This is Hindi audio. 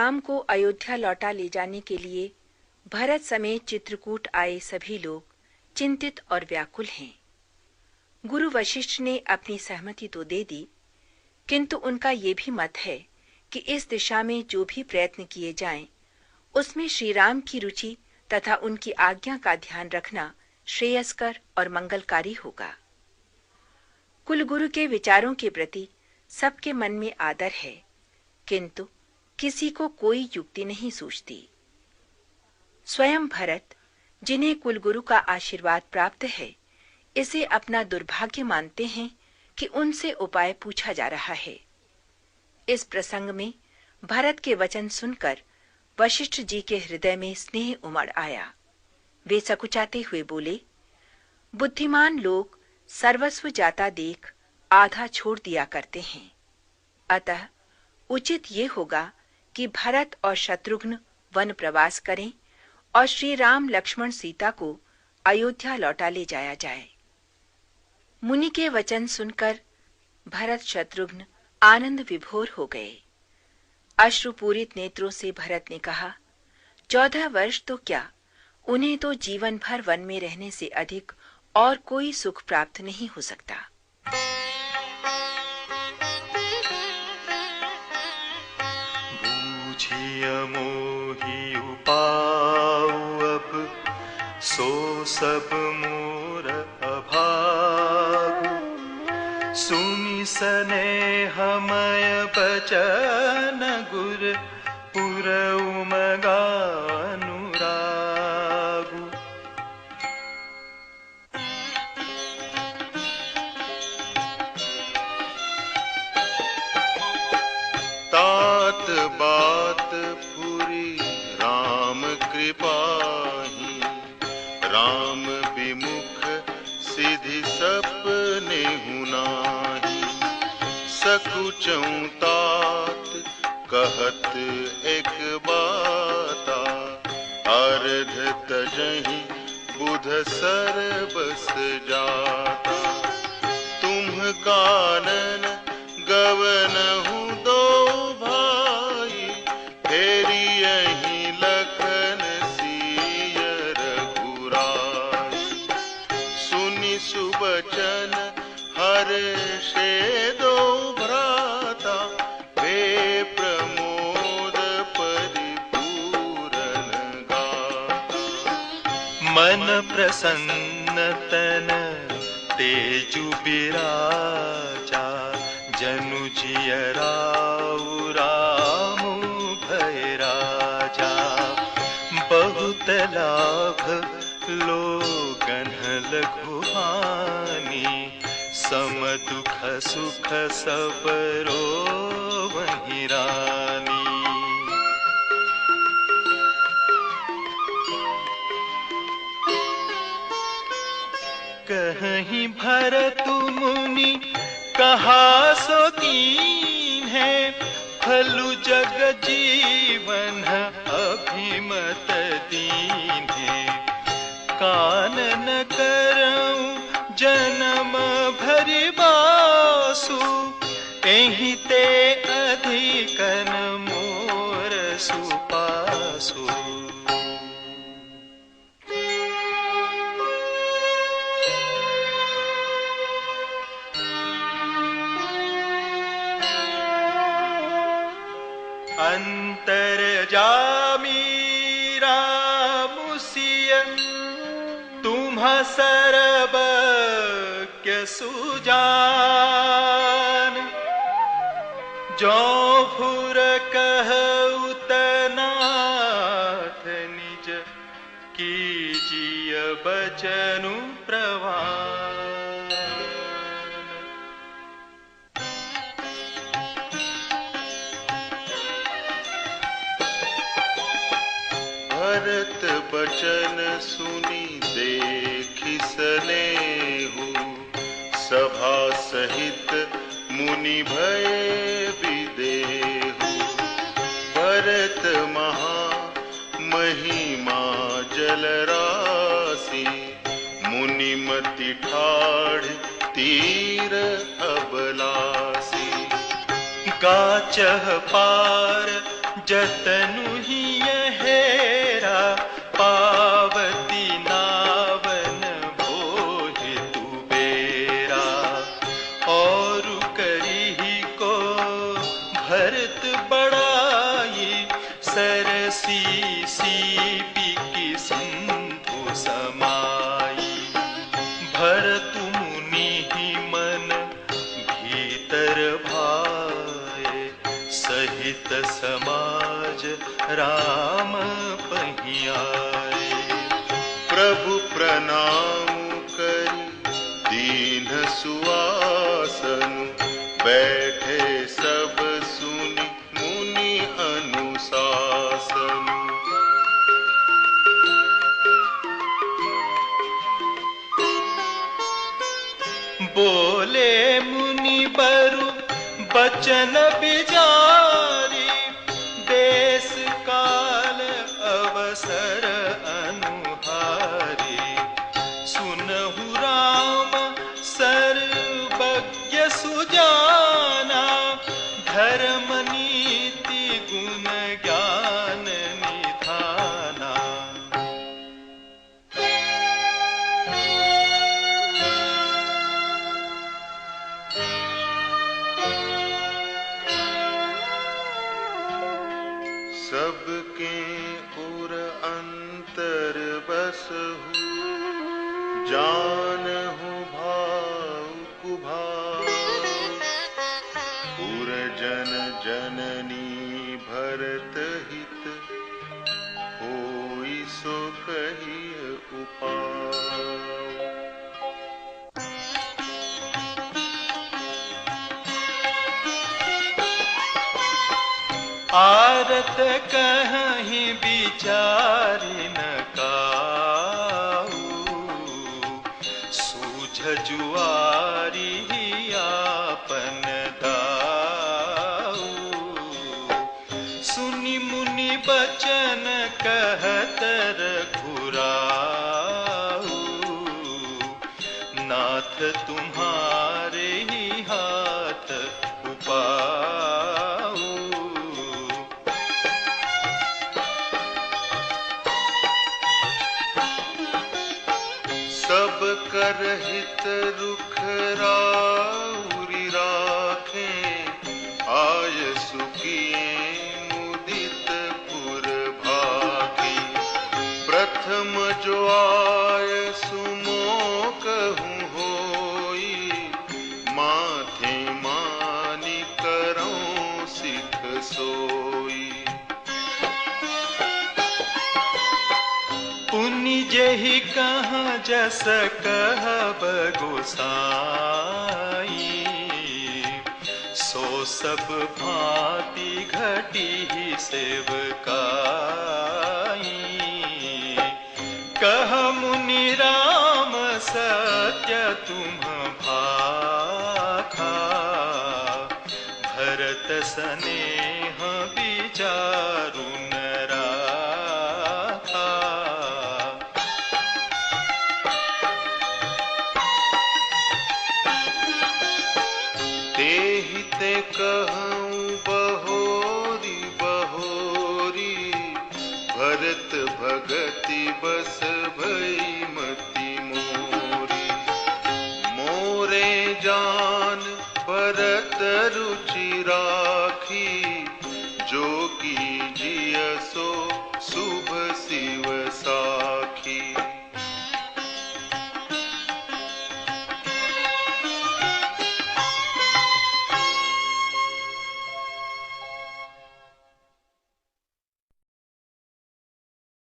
राम को अयोध्या लौटा ले जाने के लिए भरत समेत चित्रकूट आए सभी लोग चिंतित और व्याकुल हैं। गुरु वशिष्ठ ने अपनी सहमति तो दे दी, किंतु उनका ये भी मत है कि इस दिशा में जो भी प्रयत्न किए जाएं, उसमें श्री राम की रुचि तथा उनकी आज्ञा का ध्यान रखना श्रेयस्कर और मंगलकारी होगा। कुलगुरु के विचारों के प्रति सबके मन में आदर है, किंतु किसी को कोई युक्ति नहीं सूझती। स्वयं भरत, जिन्हें कुलगुरु का आशीर्वाद प्राप्त है, इसे अपना दुर्भाग्य मानते हैं कि उनसे उपाय पूछा जा रहा है। इस प्रसंग में भरत के वचन सुनकर वशिष्ठ जी के हृदय में स्नेह उमड़ आया। वे सकुचाते हुए बोले, बुद्धिमान लोग सर्वस्व जाता देख आधा छोड़ दिया करते हैं, अतः उचित ये होगा कि भरत और शत्रुघ्न वन प्रवास करें और श्री राम लक्ष्मण सीता को अयोध्या लौटा ले जाया जाए। मुनि के वचन सुनकर भरत शत्रुघ्न आनंद विभोर हो गए। अश्रुपूरित नेत्रों से भरत ने कहा, 14 वर्ष तो क्या, उन्हें तो जीवन भर वन में रहने से अधिक और कोई सुख प्राप्त नहीं हो सकता। मोहि उपाऊ अब सो सब मोर अभागु, सुनि स्नेहमय बचन गुर पुरउ मगा अनुरागु। तात बात पुरी राम कृपाही, राम विमुख सिधि सपने हुनाही। सकुचौ तात कहत एक बाता, अर्ध तजहि बुध सर्वस जाता। तुम कानन गवनहु दो भाई, फेरी यहीं लखन सिय रघुराई। सुनि सुबचन हर्षे दो भ्राता, वे प्रमोद परिपूरन गाता। मन प्रसन्न तन तेजु बिराजा, जनु जियराउ रामु भय राजा। बहुत लाभ लोगन लघु हानि, सम दुख सुख सब रोवहि रानी। कहीं भरत मुनि कहा सो कीन्हे, फलु जग जीवन अभिमत दीन्हे। कानन करऊं जन्म भरि बासु, एहि ते अधिकन मोर सुपासु। अंतर्जामी रामुसिय, तुम्हा सर्वज्ञ सुजान। जो फुर कहु तनाथ निज, कीजिय बचनु प्रवान। भरत बचन सुनि देखि स्नेहु, सभा सहित मुनि भय विदेहु। भरत महा महिमा जल राशि, मुनिमति ठाढ़ तीर अबलासी। गाचह पार जतनु ही हेरा पावती नावन भोहि तू बेरा। और करी को भरत बड़ाई सरसी सीपी की सिंधु समाई। भरत मुनि ही मन भीतर भाए सहित समाज राम पहियाए। प्रभु प्रणाम करि दीन सुआसनु बैठे सब सुनि मुनि अनुशासनु। बोले मुनि बरु बचन बिचारी देश काल अवसर अनुहारी। सुनहु राम सर्वज्ञ सुजाना धर्म नीति गुण ज्ञान निधाना। सबके उर अंतर बसहु जानहु भाव कुभाव। उर जन जननी भरत हित होई सो कहिय उपाय। आरत कहीं विचारि न काऊ। सूझ जुआरी आपन दाऊ। सुनि मुनि बचन कहत रघुराऊ। नाथ तुम्हारे ही हाथ उपाऊ। सब कर हित रुख राउरी राखें आय सुखिए मुदित पुर भागी। प्रथम जो आय सुमोकहु होई माथे मानि करऊं सिख सोई। पुनि जेहि कहाँ जस कहब गोसाई। सो सब भांति घटी ही सेवकाई। कह मुनि राम सत्य तुम भाखा। भरत स्नेह विचारु न राखा। तेहि ते कहूँ बहोरी बहोरी भरत भगति बस भई मति मोरी। मोरे जान भरत रुचि राखी